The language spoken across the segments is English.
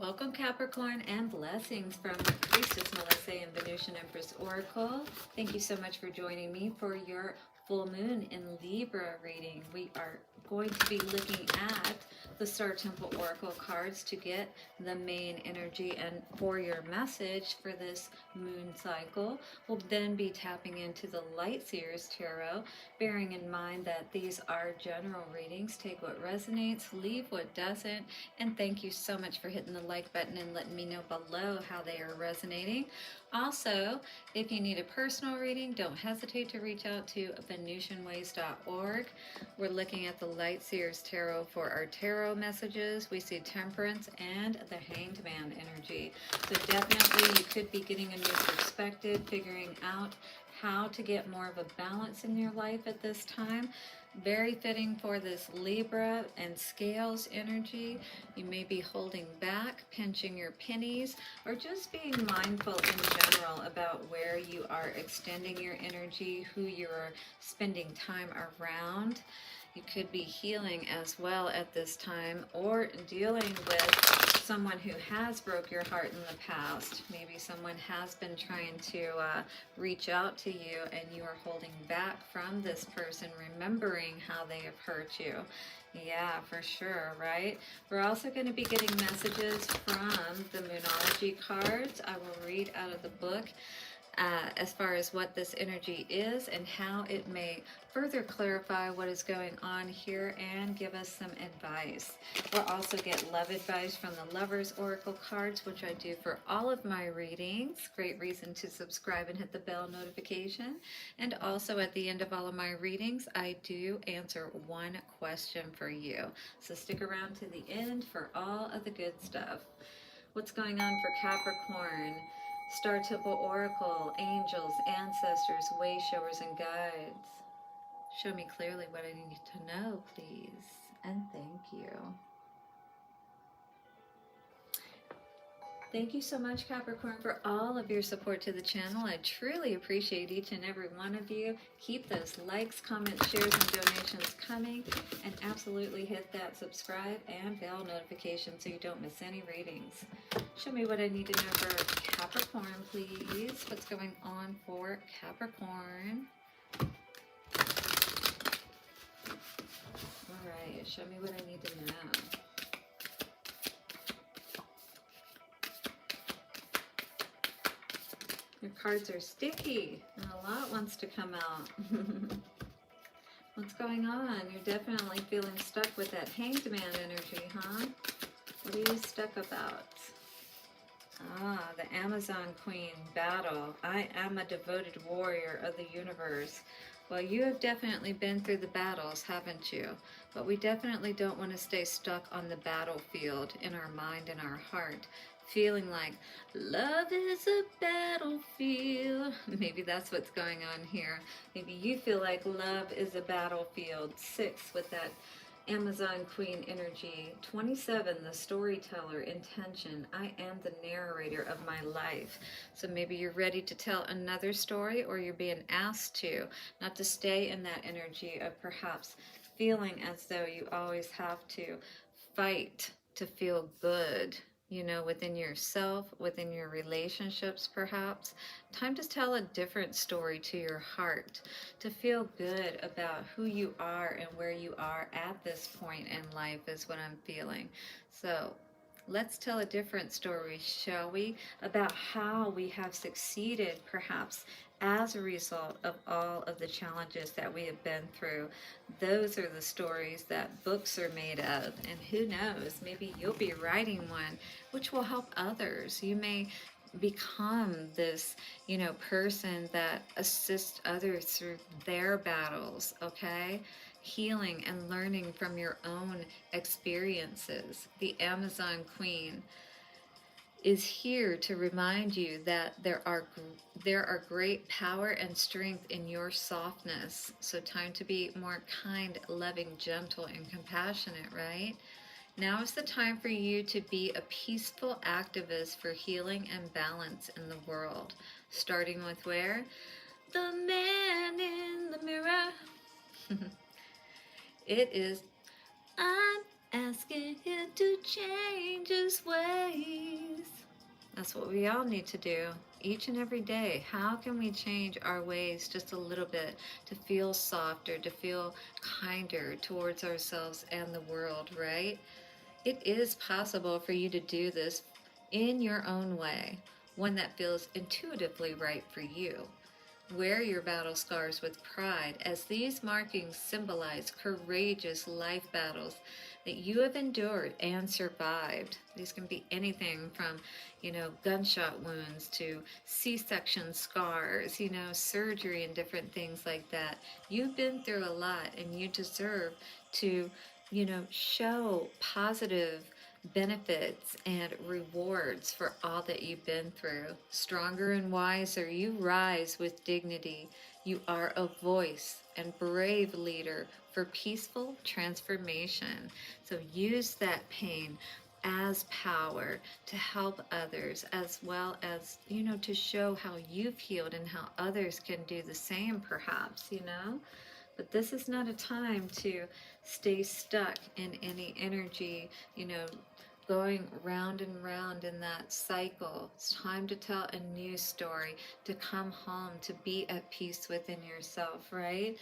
Welcome Capricorn, and blessings from Priestess Melissa and Venusian Empress Oracle. Thank you so much for joining me for your full moon in Libra reading. We are going to be looking at the Star Temple Oracle cards to get the main energy and for your message for this moon cycle. We'll then be tapping into the Light Seers Tarot, bearing in mind that these are general readings. Take what resonates, leave what doesn't, and thank you so much for hitting the like button and letting me know below how they are resonating. Also, if you need a personal reading, don't hesitate to reach out to VenusianWays.org. We're looking at the Light Seers Tarot for our tarot messages. We see Temperance and the Hanged Man energy. So definitely you could be getting a new perspective, figuring out how to get more of a balance in your life at this time. Very fitting for this Libra and Scales energy. You may be holding back, pinching your pennies, or just being mindful in general about where you are extending your energy, who you're spending time around. You could be healing as well at this time, or dealing with someone who has broke your heart in the past. Maybe someone has been trying to reach out to you and you are holding back from this person, remembering how they have hurt you. Yeah, for sure, right? We're also going to be getting messages from the Moonology cards. I will read out of the book as far as what this energy is and how it may further clarify what is going on here and give us some advice. We'll also get love advice from the Lovers Oracle cards, which I do for all of my readings. Great reason to subscribe and hit the bell notification. And also at the end of all of my readings, I do answer one question for you. So stick around to the end for all of the good stuff. What's going on for Capricorn? Star Temple Oracle, angels, ancestors, way showers, and guides. Show me clearly what I need to know, please. And thank you. Thank you so much, Capricorn, for all of your support to the channel. I truly appreciate each and every one of you. Keep those likes, comments, shares, and donations coming. And absolutely hit that subscribe and bell notification so you don't miss any readings. Show me what I need to know for Capricorn, please. What's going on for Capricorn? All right, show me what I need to know. Your cards are sticky and a lot wants to come out. What's going on? You're definitely feeling stuck with that Hanged Man energy, huh? What are you stuck about? Ah, the Amazon Queen, battle. I am a devoted warrior of the universe. Well, you have definitely been through the battles, haven't you? But we definitely don't want to stay stuck on the battlefield in our mind and our heart, feeling like love is a battlefield. Maybe that's what's going on here. Maybe you feel like love is a battlefield. 6 with that Amazon Queen energy. 27, the storyteller, intention. I am the narrator of my life. So maybe you're ready to tell another story, or you're being asked to, not to stay in that energy of perhaps feeling as though you always have to fight to feel good, you know, within yourself, within your relationships perhaps. Time to tell a different story to your heart, to feel good about who you are and where you are at this point in life is what I'm feeling. So let's tell a different story, shall we, about how we have succeeded perhaps as a result of all of the challenges that we have been through. Those are the stories that books are made of, and who knows, maybe you'll be writing one which will help others. You may become this, you know, person that assists others through their battles, okay? Healing and learning from your own experiences. The Amazon Queen is here to remind you that there are great power and strength in your softness. So time to be more kind, loving, gentle, and compassionate, right? Now is the time for you to be a peaceful activist for healing and balance in the world. Starting with where? The man in the mirror. It is, I asking him to change his ways. That's what we all need to do each and every day. How can we change our ways just a little bit to feel softer, to feel kinder towards ourselves and the world, right? It is possible for you to do this in your own way, one that feels intuitively right for you. Wear your battle scars with pride, as these markings symbolize courageous life battles that you have endured and survived. These can be anything from, gunshot wounds to C-section scars, surgery and different things like that. You've been through a lot, and you deserve to, show positive benefits and rewards for all that you've been through. Stronger and wiser, you rise with dignity. You are a voice and brave leader for peaceful transformation. So use that pain as power to help others, as well as, to show how you've healed and how others can do the same, perhaps. But this is not a time to stay stuck in any energy, going round and round in that cycle. It's time to tell a new story, to come home, to be at peace within yourself, right?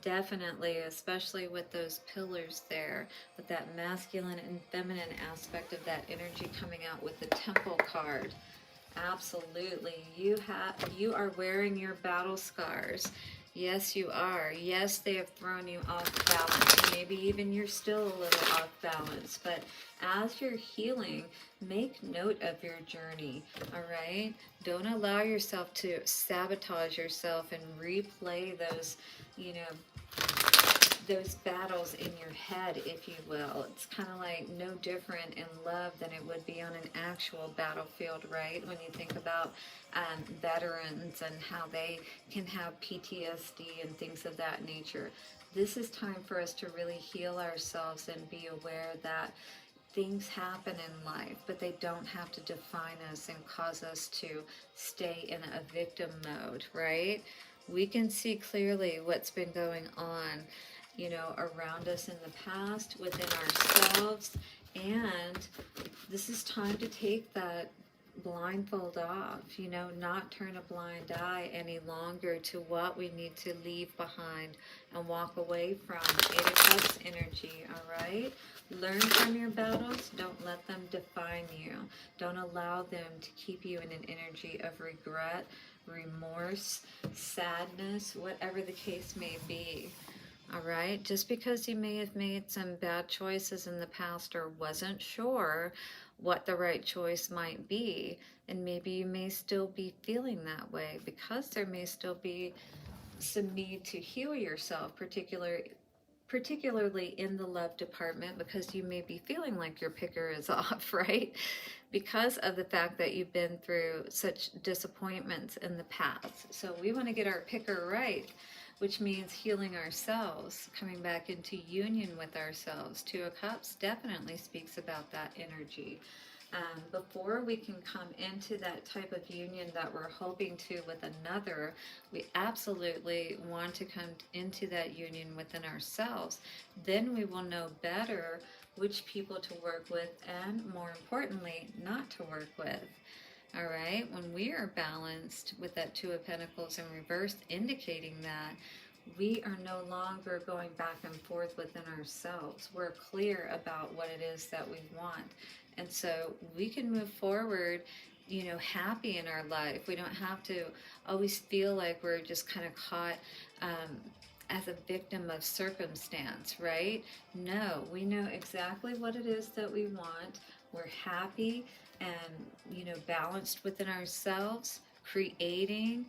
Definitely, especially with those pillars there, with that masculine and feminine aspect of that energy coming out with the Temple card. Absolutely. You are wearing your battle scars. Yes, you are. Yes, they have thrown you off balance. Maybe even you're still a little off balance. But as you're healing, make note of your journey, all right? Don't allow yourself to sabotage yourself and replay those, those battles in your head, if you will. It's kind of like no different in love than it would be on an actual battlefield, right? When you think about veterans and how they can have PTSD and things of that nature. This is time for us to really heal ourselves and be aware that things happen in life, but they don't have to define us and cause us to stay in a victim mode, right? We can see clearly what's been going on, around us in the past, within ourselves, and this is time to take that blindfold off, not turn a blind eye any longer to what we need to leave behind and walk away from. 8 of Cups energy, all right? Learn from your battles. Don't let them define you. Don't allow them to keep you in an energy of regret, remorse, sadness, whatever the case may be. All right, just because you may have made some bad choices in the past or wasn't sure what the right choice might be, and maybe you may still be feeling that way because there may still be some need to heal yourself, particularly in the love department, because you may be feeling like your picker is off, right? Because of the fact that you've been through such disappointments in the past. So we want to get our picker right, which means healing ourselves, coming back into union with ourselves. 2 of Cups definitely speaks about that energy. Before we can come into that type of union that we're hoping to with another, we absolutely want to come into that union within ourselves. Then we will know better which people to work with and, more importantly, not to work with. All right, when we are balanced with that 2 of Pentacles in reverse, indicating that we are no longer going back and forth within ourselves. We're clear about what it is that we want. And so we can move forward, happy in our life. We don't have to always feel like we're just kind of caught as a victim of circumstance, right? No, we know exactly what it is that we want. We're happy and, balanced within ourselves, creating,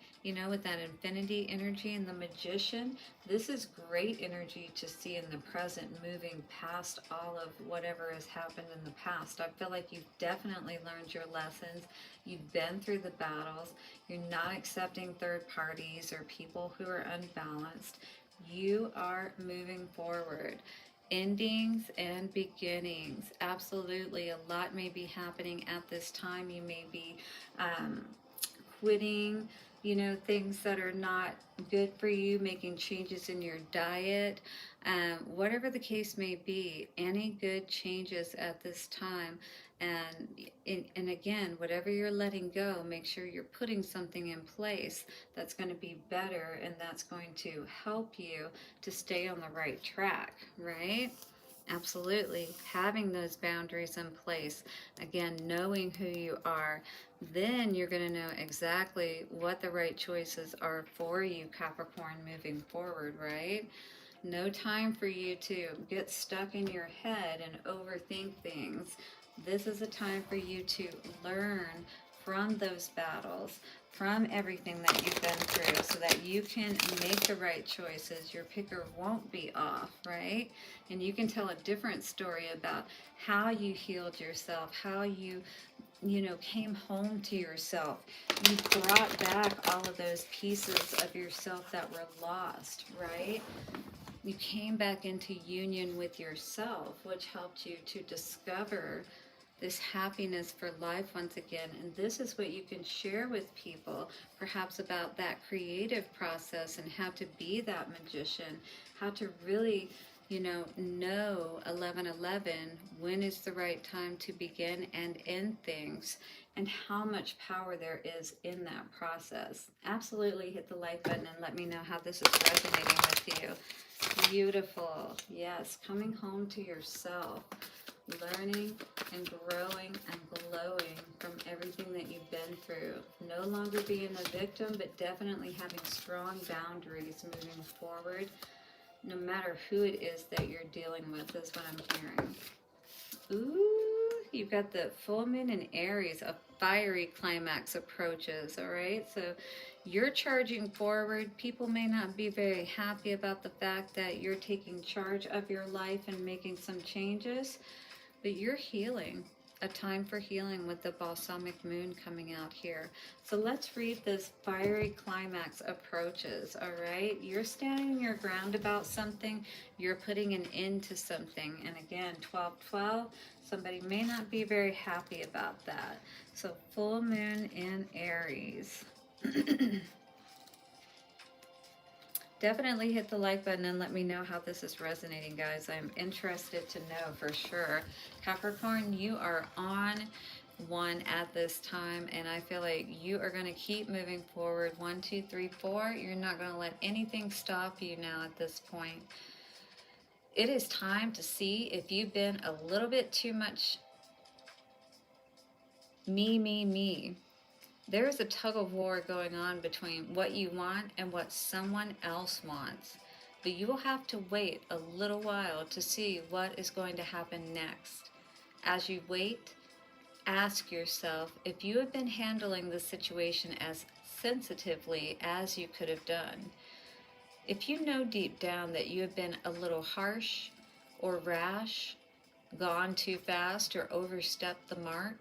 with that infinity energy and the Magician. This is great energy to see in the present, moving past all of whatever has happened in the past. I feel like you've definitely learned your lessons. You've been through the battles. You're not accepting third parties or people who are unbalanced. You are moving forward. Endings and beginnings. Absolutely. A lot may be happening at this time. You may be quitting things that are not good for you, making changes in your diet, whatever the case may be, any good changes at this time. And again, whatever you're letting go, make sure you're putting something in place that's going to be better and that's going to help you to stay on the right track, right? Absolutely. Having those boundaries in place, again, knowing who you are, then you're going to know exactly what the right choices are for you, Capricorn, moving forward, right? No time for you to get stuck in your head and overthink things. This is a time for you to learn from those battles, from everything that you've been through, so that you can make the right choices. Your picker won't be off, right? And you can tell a different story about how you healed yourself, how you came home to yourself. You brought back all of those pieces of yourself that were lost, right? You came back into union with yourself, which helped you to discover this happiness for life once again. And this is what you can share with people, perhaps about that creative process and how to be that magician, how to really, know 11:11, when is the right time to begin and end things, and how much power there is in that process. Absolutely hit the like button and let me know how this is resonating with you. Beautiful. Yes, coming home to yourself, learning and growing and glowing from everything that you've been through. No longer being a victim, but definitely having strong boundaries moving forward, no matter who it is that you're dealing with, is what I'm hearing. Ooh, you've got the full moon in Aries, a fiery climax approaches, all right? So you're charging forward. People may not be very happy about the fact that you're taking charge of your life and making some changes, but you're healing. A time for healing with the balsamic moon coming out here. So let's read this fiery climax approaches, all right? You're standing your ground about something. You're putting an end to something. And again, 12/12, somebody may not be very happy about that. So full moon in Aries. Definitely hit the like button and let me know how this is resonating, guys. I'm interested to know for sure. Capricorn, you are on one at this time, and I feel like you are going to keep moving forward. 1, 2, 3, 4. You're not going to let anything stop you now at this point. It is time to see if you've been a little bit too much me. There's a tug of war going on between what you want and what someone else wants. But you will have to wait a little while to see what is going to happen next. As you wait, ask yourself if you have been handling the situation as sensitively as you could have done. If you know deep down that you have been a little harsh or rash, gone too fast, or overstepped the mark,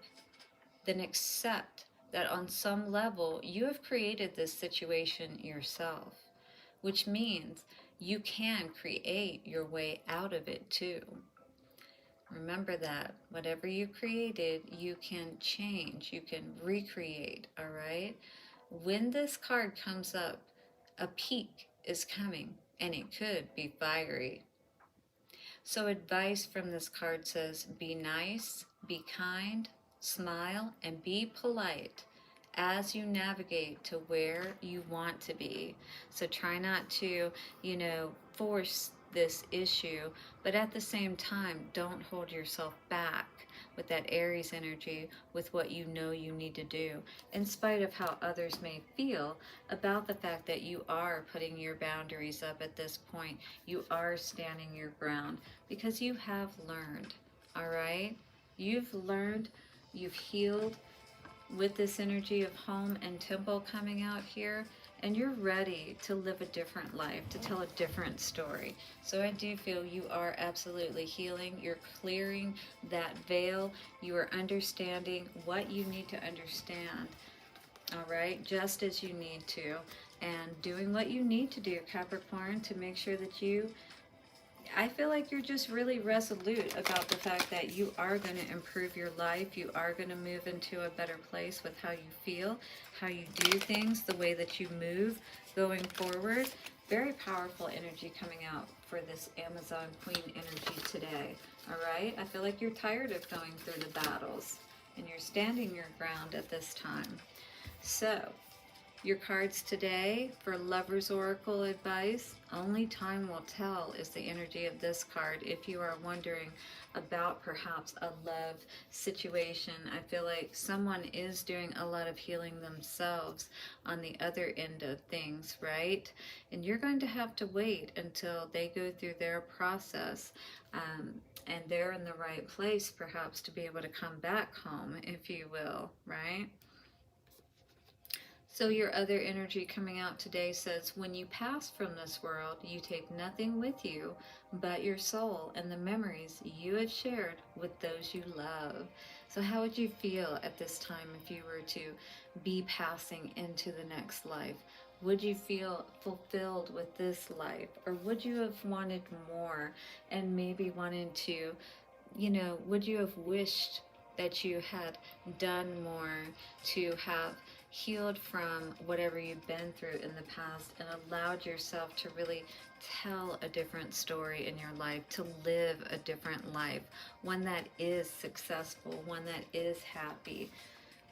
then accept that on some level you have created this situation yourself, which means you can create your way out of it too. Remember that whatever you created, you can change, you can recreate, all right? When this card comes up, a peak is coming, and it could be fiery. So advice from this card says, be nice, be kind, smile, and be polite as you navigate to where you want to be. So try not to, force this issue, but at the same time, don't hold yourself back with that Aries energy, with what you know you need to do, in spite of how others may feel about the fact that you are putting your boundaries up at this point. You are standing your ground because you have learned, all right? You've learned, you've healed with this energy of home and temple coming out here, and you're ready to live a different life, to tell a different story. So I do feel you are absolutely healing. You're clearing that veil. You are understanding what you need to understand, all right, just as you need to, and doing what you need to do, Capricorn, to make sure that you I feel like you're just really resolute about the fact that you are going to improve your life. You are going to move into a better place with how you feel, how you do things, the way that you move going forward. Very powerful energy coming out for this Amazon Queen energy today. All right? I feel like you're tired of going through the battles and you're standing your ground at this time. So, your cards today for Lover's Oracle advice, only time will tell is the energy of this card. If you are wondering about perhaps a love situation, I feel like someone is doing a lot of healing themselves on the other end of things, right? And you're going to have to wait until they go through their process and they're in the right place perhaps to be able to come back home, if you will, right? So your other energy coming out today says, when you pass from this world, you take nothing with you but your soul and the memories you have shared with those you love. So how would you feel at this time if you were to be passing into the next life? Would you feel fulfilled with this life? Or would you have wanted more and maybe wanted to, would you have wished that you had done more to have healed from whatever you've been through in the past and allowed yourself to really tell a different story in your life, to live a different life, one that is successful, one that is happy?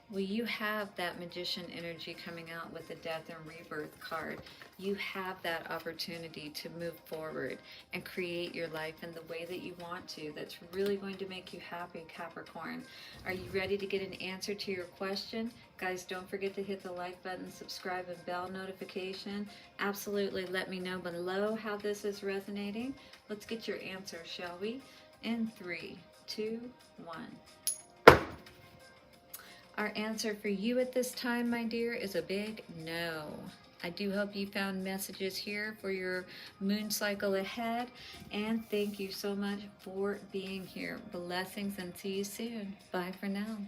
Well, you have that magician energy coming out with the death and rebirth card. You have that opportunity to move forward and create your life in the way that you want to. That's really going to make you happy, Capricorn. Are you ready to get an answer to your question? Guys, don't forget to hit the like button, subscribe, and bell notification. Absolutely let me know below how this is resonating. Let's get your answer, shall we? In 3, 2, 1. Our answer for you at this time, my dear, is a big no. I do hope you found messages here for your moon cycle ahead. And thank you so much for being here. Blessings and see you soon. Bye for now.